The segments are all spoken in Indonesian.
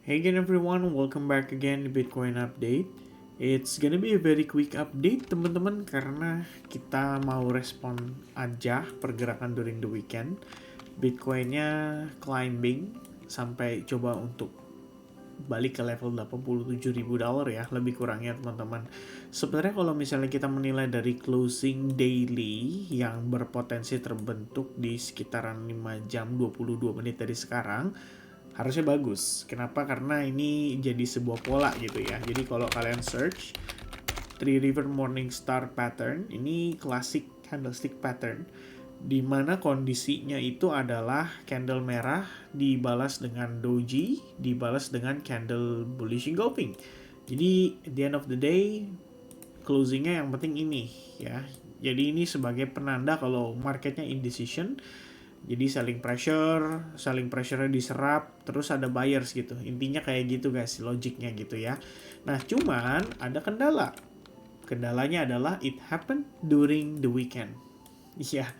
Hey again everyone, welcome back again di Bitcoin Update. It's gonna be a very quick update teman-teman karena kita mau respon aja pergerakan during the weekend. Bitcoinnya climbing sampai coba untuk balik ke level $87.000 ya, lebih kurangnya teman-teman. Sebenarnya kalau misalnya kita menilai dari closing daily yang berpotensi terbentuk di sekitaran 5 jam 22 menit dari sekarang, harusnya bagus. Kenapa? Karena ini jadi sebuah pola gitu ya. Jadi kalau kalian search Three River Morningstar Pattern, ini klasik candlestick pattern, di mana kondisinya itu adalah candle merah dibalas dengan doji, dibalas dengan candle bullish engulfing. Jadi at the end of the day closingnya yang penting ini ya. Jadi ini sebagai penanda kalau marketnya indecision. Jadi selling pressure diserap, terus ada buyers gitu. Intinya kayak gitu guys, logiknya gitu ya. Nah, cuman ada kendala. Kendalanya adalah it happened during the weekend. Iya.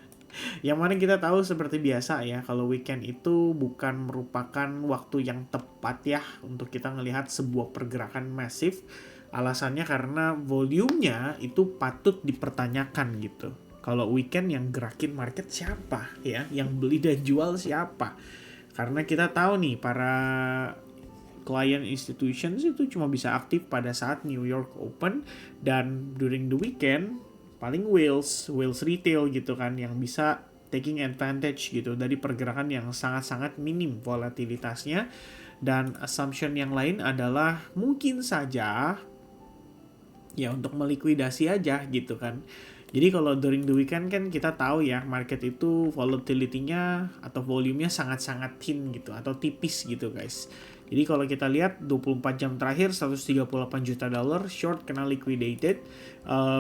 Yang mana kita tahu seperti biasa ya, kalau weekend itu bukan merupakan waktu yang tepat ya untuk kita melihat sebuah pergerakan masif. Alasannya karena volumenya itu patut dipertanyakan gitu. Kalau weekend yang gerakin market siapa ya, yang beli dan jual siapa? Karena kita tahu nih para client institutions itu cuma bisa aktif pada saat New York Open dan during the weekend paling whales retail gitu kan yang bisa taking advantage gitu dari pergerakan yang sangat-sangat minim volatilitasnya. Dan assumption yang lain adalah mungkin saja ya untuk melikuidasi aja gitu kan. Jadi kalau during the weekend kan kita tahu ya market itu volatility-nya atau volume-nya sangat-sangat thin gitu atau tipis gitu guys. Jadi kalau kita lihat 24 jam terakhir 138 juta dolar short kena liquidated.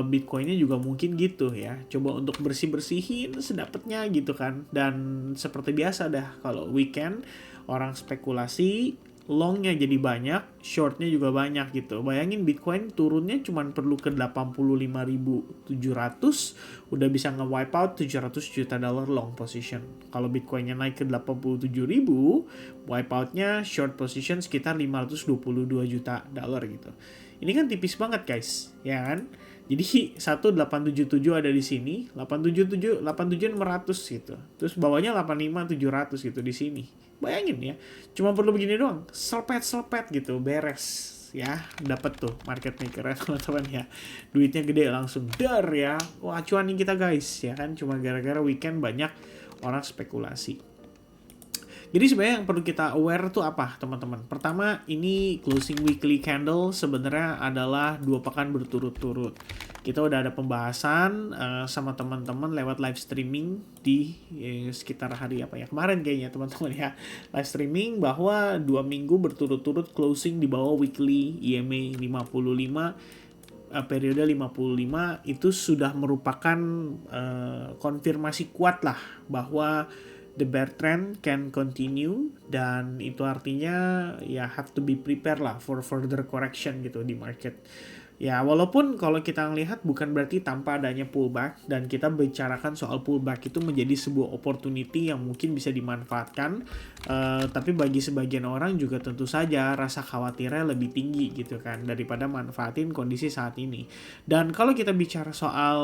Bitcoin-nya juga mungkin gitu ya. Coba untuk bersih-bersihin sedapatnya gitu kan. Dan seperti biasa dah kalau weekend orang spekulasi, longnya jadi banyak, shortnya juga banyak gitu. Bayangin Bitcoin turunnya cuma perlu ke 85.700 udah bisa nge-wipe out 700 juta dolar long position. Kalau Bitcoinnya naik ke 87.000, wipe outnya short position sekitar 522 juta dolar gitu. Ini kan tipis banget guys, ya kan? Jadi 1877 ada di sini, 877 87600 gitu. Terus bawahnya 85700 gitu di sini. Bayangin ya, cuma perlu begini doang, selpet gitu, beres ya, dapat tuh market maker teman-teman ya, duitnya gede langsung dar ya, wah cuan nih kita guys ya kan, cuma gara-gara weekend banyak orang spekulasi. Jadi sebenarnya yang perlu kita aware tuh apa teman-teman? Pertama, ini closing weekly candle sebenarnya adalah 2 pekan berturut-turut. Kita udah ada pembahasan sama teman-teman lewat live streaming di sekitar hari apa ya? Kemarin kayaknya teman-teman ya. Live streaming bahwa 2 minggu berturut-turut closing di bawah weekly EMA 55 periode 55 itu sudah merupakan konfirmasi kuat lah bahwa the bear trend can continue dan itu artinya ya have to be prepared lah for further correction gitu di market. Ya walaupun kalau kita ngelihat bukan berarti tanpa adanya pullback dan kita bicarakan soal pullback itu menjadi sebuah opportunity yang mungkin bisa dimanfaatkan, tapi bagi sebagian orang juga tentu saja rasa khawatirnya lebih tinggi gitu kan daripada manfaatin kondisi saat ini. Dan kalau kita bicara soal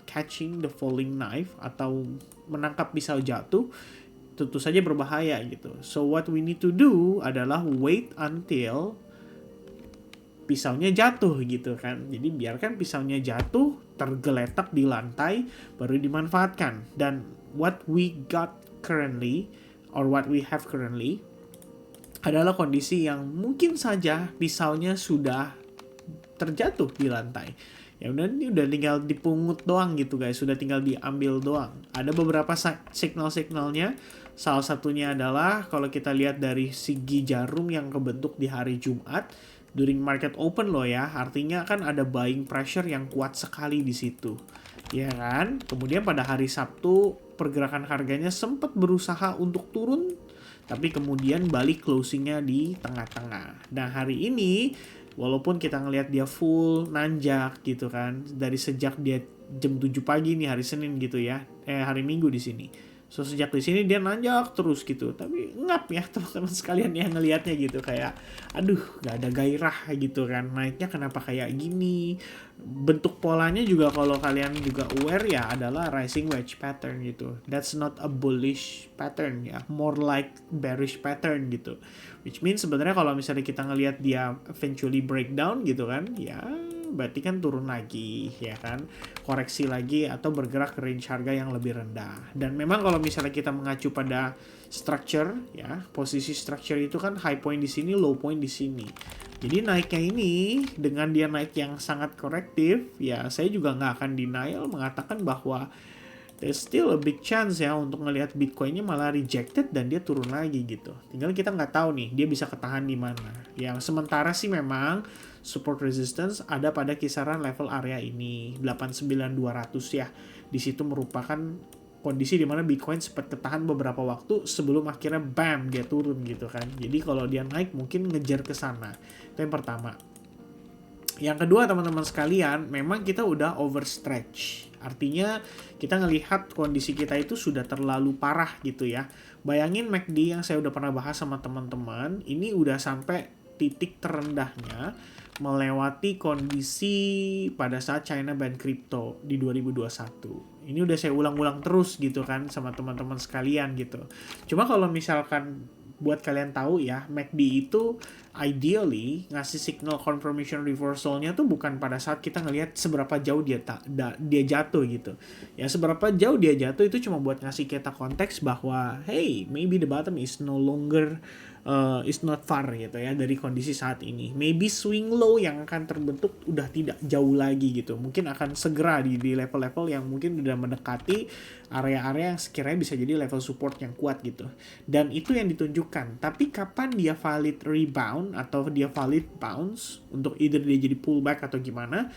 catching the falling knife atau menangkap pisau jatuh, tentu saja berbahaya gitu. So what we need to do adalah wait until pisaunya jatuh gitu kan. Jadi biarkan pisaunya jatuh, tergeletak di lantai, baru dimanfaatkan. Dan what we got currently, or what we have currently, adalah kondisi yang mungkin saja pisaunya sudah terjatuh di lantai. Ya udah, ini udah tinggal dipungut doang gitu guys, sudah tinggal diambil doang. Ada beberapa signal-signalnya. Salah satunya adalah kalau kita lihat dari segi jarum yang kebentuk di hari Jumat during market open loh ya, artinya kan ada buying pressure yang kuat sekali di situ. Ya kan? Kemudian pada hari Sabtu pergerakan harganya sempat berusaha untuk turun, tapi kemudian balik closingnya di tengah-tengah. Nah hari ini walaupun kita ngelihat dia full nanjak gitu kan dari sejak dia jam 7 pagi nih hari Senin gitu ya, hari Minggu di sini. So sejak di sini dia nanjak terus gitu, tapi ngap ya teman-teman sekalian yang ngelihatnya gitu, kayak aduh gak ada gairah gitu kan, naiknya kenapa kayak gini. Bentuk polanya juga kalau kalian juga aware ya adalah rising wedge pattern gitu. That's not a bullish pattern ya, more like bearish pattern gitu. Which means sebenarnya kalau misalnya kita ngelihat dia eventually breakdown gitu kan, ya berarti kan turun lagi ya kan, koreksi lagi atau bergerak ke range harga yang lebih rendah. Dan memang kalau misalnya kita mengacu pada structure ya, posisi structure itu kan high point di sini, low point di sini. Jadi naiknya ini dengan dia naik yang sangat korektif ya, saya juga nggak akan denial mengatakan bahwa there's still a big chance ya untuk ngelihat Bitcoinnya malah rejected dan dia turun lagi gitu. Tinggal kita nggak tahu nih dia bisa ketahan di mana. Yang sementara sih memang support resistance ada pada kisaran level area ini 89.200 ya. Di situ merupakan kondisi di mana Bitcoin sempat ketahan beberapa waktu sebelum akhirnya bam dia turun gitu kan. Jadi kalau dia naik mungkin ngejar ke sana. Itu yang pertama. Yang kedua teman-teman sekalian, memang kita udah overstretch. Artinya kita ngelihat kondisi kita itu sudah terlalu parah gitu ya. Bayangin MACD yang saya udah pernah bahas sama teman-teman, ini udah sampai titik terendahnya melewati kondisi pada saat China ban crypto di 2021. Ini udah saya ulang-ulang terus gitu kan sama teman-teman sekalian gitu. Cuma kalau misalkan buat kalian tahu ya, MACD itu ideally ngasih signal confirmation reversalnya tuh bukan pada saat kita ngelihat seberapa jauh dia jatuh gitu. Ya seberapa jauh dia jatuh itu cuma buat ngasih kita konteks bahwa hey, maybe the bottom is no longer is not far gitu ya dari kondisi saat ini. Maybe swing low yang akan terbentuk udah tidak jauh lagi gitu. Mungkin akan segera di level-level yang mungkin udah mendekati area-area yang sekiranya bisa jadi level support yang kuat gitu. Dan itu yang ditunjukkan. Tapi kapan dia valid rebound atau dia valid bounce untuk either dia jadi pullback atau gimana,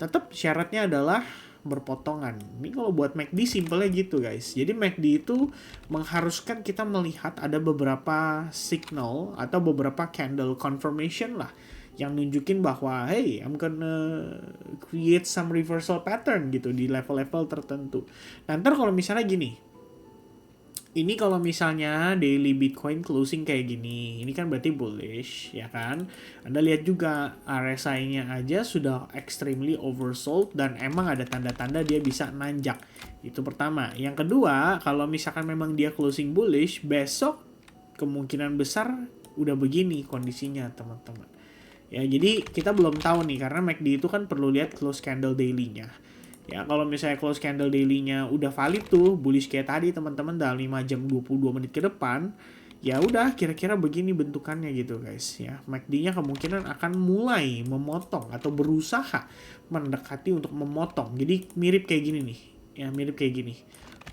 tetap syaratnya adalah berpotongan. Ini kalau buat MACD simpelnya gitu guys. Jadi MACD itu mengharuskan kita melihat ada beberapa signal atau beberapa candle confirmation lah yang nunjukin bahwa hey, I'm gonna create some reversal pattern gitu di level-level tertentu. Nah, ntar kalau misalnya gini, ini kalau misalnya daily Bitcoin closing kayak gini, ini kan berarti bullish, ya kan? Anda lihat juga RSI-nya aja sudah extremely oversold dan emang ada tanda-tanda dia bisa nanjak. Itu pertama. Yang kedua, kalau misalkan memang dia closing bullish, besok kemungkinan besar udah begini kondisinya, teman-teman. Ya, jadi kita belum tahu nih karena MACD itu kan perlu lihat close candle daily-nya. Ya, kalau misalnya close candle daily-nya udah valid tuh, bullish kayak tadi teman-teman dalam 5 jam 22 menit ke depan, ya udah kira-kira begini bentukannya gitu guys ya. MACD-nya kemungkinan akan mulai memotong atau berusaha mendekati untuk memotong. Jadi mirip kayak gini nih. Ya, mirip kayak gini.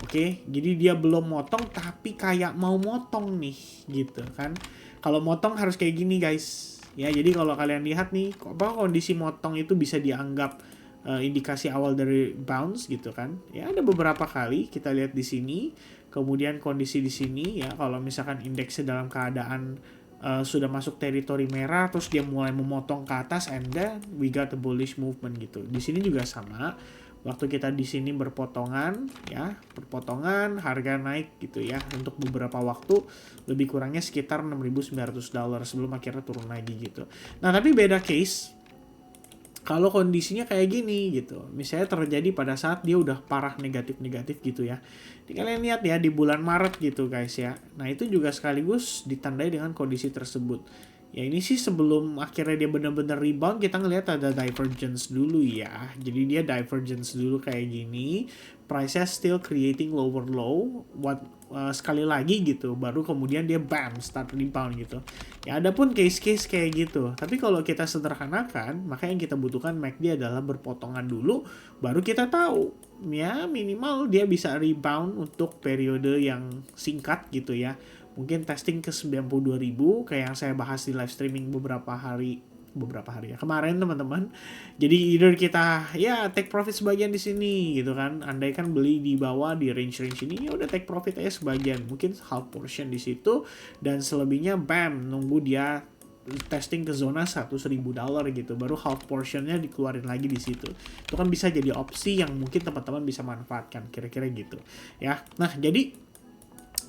Oke, jadi dia belum motong tapi kayak mau motong nih gitu kan. Kalau motong harus kayak gini guys. Ya, jadi kalau kalian lihat nih, apa kondisi motong itu bisa dianggap indikasi awal dari bounce gitu kan. Ya ada beberapa kali kita lihat di sini, kemudian kondisi di sini ya kalau misalkan indeksnya dalam keadaan sudah masuk teritori merah terus dia mulai memotong ke atas and then we got a bullish movement gitu. Di sini juga sama. Waktu kita di sini berpotongan ya, berpotongan harga naik gitu ya untuk beberapa waktu lebih kurangnya sekitar $6.900 sebelum akhirnya turun lagi gitu. Nah, tapi beda case kalau kondisinya kayak gini gitu, misalnya terjadi pada saat dia udah parah negatif-negatif gitu ya. Ini kalian lihat ya di bulan Maret gitu guys ya. Nah itu juga sekaligus ditandai dengan kondisi tersebut. Ya ini sih sebelum akhirnya dia benar-benar rebound, kita ngelihat ada divergence dulu ya. Jadi dia divergence dulu kayak gini, price-nya still creating lower low, sekali lagi gitu, baru kemudian dia bam start rebound gitu. Ya ada pun case-case kayak gitu. Tapi kalau kita sederhanakan, maka yang kita butuhkan MACD adalah berpotongan dulu, baru kita tahu ya minimal dia bisa rebound untuk periode yang singkat gitu ya. Mungkin testing ke 92.000 kayak yang saya bahas di live streaming beberapa hari ya kemarin teman-teman. Jadi either kita ya take profit sebagian di sini gitu kan. Andai kan beli di bawah di range ini ya udah take profit aja sebagian, mungkin half portion di situ dan selebihnya bam nunggu dia testing ke zona $100.000 gitu, baru half portionnya dikeluarin lagi di situ. Itu kan bisa jadi opsi yang mungkin teman-teman bisa manfaatkan kira-kira gitu ya. Nah jadi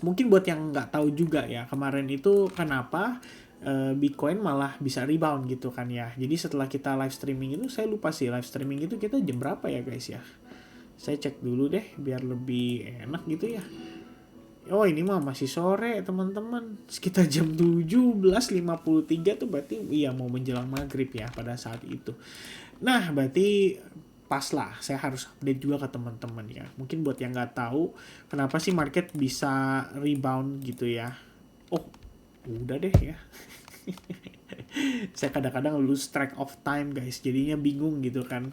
Mungkin buat yang nggak tahu juga ya, kemarin itu kenapa Bitcoin malah bisa rebound gitu kan ya. Jadi setelah kita live streaming itu, saya lupa sih live streaming itu kita jam berapa ya guys ya. Saya cek dulu deh biar lebih enak gitu ya. Oh ini mah masih sore teman-teman. Sekitar jam 17.53 tuh berarti iya mau menjelang maghrib ya pada saat itu. Nah berarti pas lah saya harus update juga ke teman-teman ya. Mungkin buat yang nggak tahu kenapa sih market bisa rebound gitu ya. Oh udah deh ya. Saya kadang-kadang lose track of time guys. Jadinya bingung gitu kan.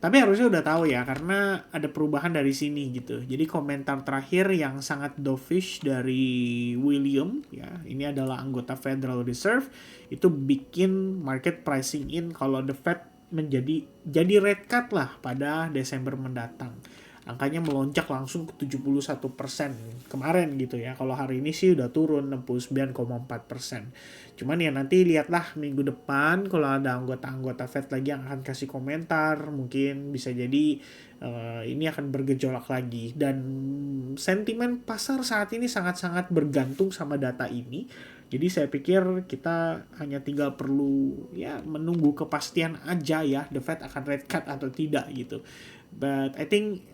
Tapi harusnya udah tahu ya, karena ada perubahan dari sini gitu. Jadi komentar terakhir yang sangat dovish dari William, ya, ini adalah anggota Federal Reserve, itu bikin market pricing in kalau the Fed jadi rate cut lah pada Desember mendatang. Angkanya melonjak langsung ke 71% kemarin gitu ya. Kalau hari ini sih udah turun 69,4%. Cuman ya nanti lihatlah minggu depan kalau ada anggota-anggota Fed lagi yang akan kasih komentar, mungkin bisa jadi ini akan bergejolak lagi. Dan sentimen pasar saat ini sangat-sangat bergantung sama data ini. Jadi saya pikir kita hanya tinggal perlu ya menunggu kepastian aja ya, the Fed akan rate cut atau tidak gitu. But I think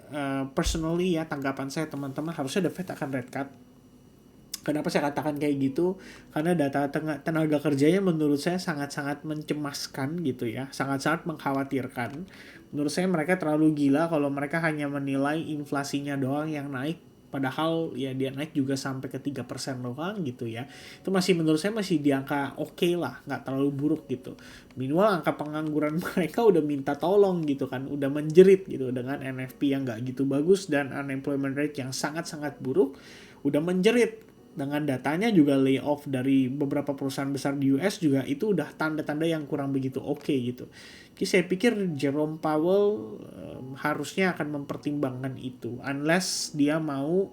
personally ya, tanggapan saya teman-teman, harusnya the Fed akan rate cut. Kenapa saya katakan kayak gitu? Karena data tenaga kerjanya menurut saya sangat-sangat mencemaskan gitu ya. Sangat-sangat mengkhawatirkan. Menurut saya mereka terlalu gila kalau mereka hanya menilai inflasinya doang yang naik. Padahal ya dia naik juga sampai ke 3% doang gitu ya. Itu masih menurut saya masih di angka oke lah, nggak terlalu buruk gitu. Minimal angka pengangguran mereka udah minta tolong gitu kan, udah menjerit gitu dengan NFP yang nggak gitu bagus dan unemployment rate yang sangat-sangat buruk, udah menjerit. Dengan datanya juga layoff dari beberapa perusahaan besar di US juga itu udah tanda-tanda yang kurang begitu oke gitu. Jadi saya pikir Jerome Powell harusnya akan mempertimbangkan itu, unless dia mau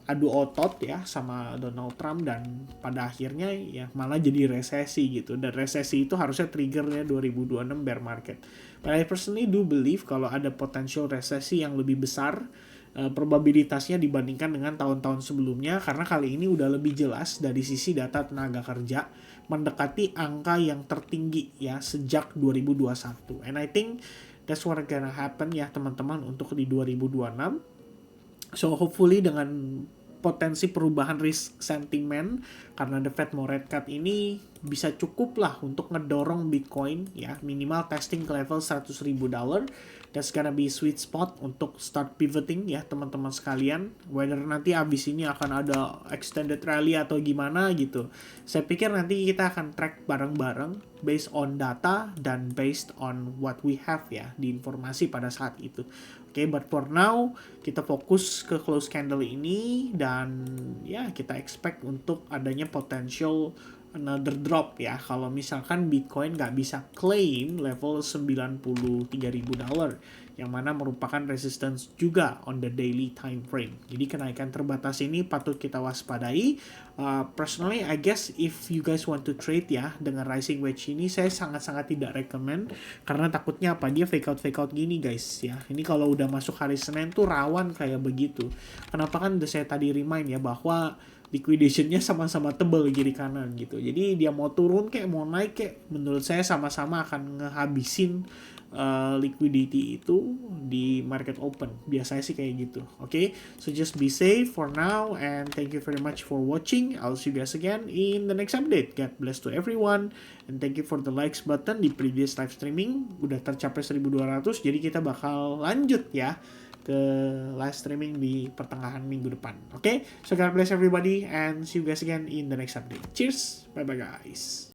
adu otot ya sama Donald Trump dan pada akhirnya ya malah jadi resesi gitu. Dan resesi itu harusnya triggernya 2026 bear market. But I personally do believe kalau ada potential resesi yang lebih besar probabilitasnya dibandingkan dengan tahun-tahun sebelumnya, karena kali ini udah lebih jelas dari sisi data tenaga kerja mendekati angka yang tertinggi ya sejak 2021. And I think that's what gonna happen ya teman-teman untuk di 2026. So hopefully dengan potensi perubahan risk sentiment karena the Fed mau rate cut ini bisa cukup lah untuk ngedorong Bitcoin ya minimal testing ke level $100,000. That's gonna be sweet spot untuk start pivoting ya teman-teman sekalian. Whether nanti abis ini akan ada extended rally atau gimana gitu. Saya pikir nanti kita akan track bareng-bareng based on data dan based on what we have ya di informasi pada saat itu. Oke, but for now kita fokus ke close candle ini dan ya kita expect untuk adanya potential another drop ya kalau misalkan Bitcoin nggak bisa claim level $93.000 yang mana merupakan resistance juga on the daily time frame. Jadi kenaikan terbatas ini patut kita waspadai. Personally, I guess if you guys want to trade ya dengan rising wedge ini, saya sangat-sangat tidak recommend karena takutnya apa, dia fake out gini guys ya. Ini kalau udah masuk hari Senin tuh rawan kayak begitu. Kenapa kan udah saya tadi remind ya bahwa liquidationnya sama-sama tebal kiri kanan gitu. Jadi dia mau turun kayak mau naik kayak menurut saya sama-sama akan ngehabisin liquidity itu di market open. Biasanya sih kayak gitu. Okay? So just be safe for now and thank you very much for watching. I'll see you guys again in the next update. God bless to everyone and thank you for the likes button di previous live streaming. Udah tercapai 1200 jadi kita bakal lanjut ya ke live streaming di pertengahan minggu depan. Okay? So God bless everybody and see you guys again in the next update. Cheers. Bye bye guys.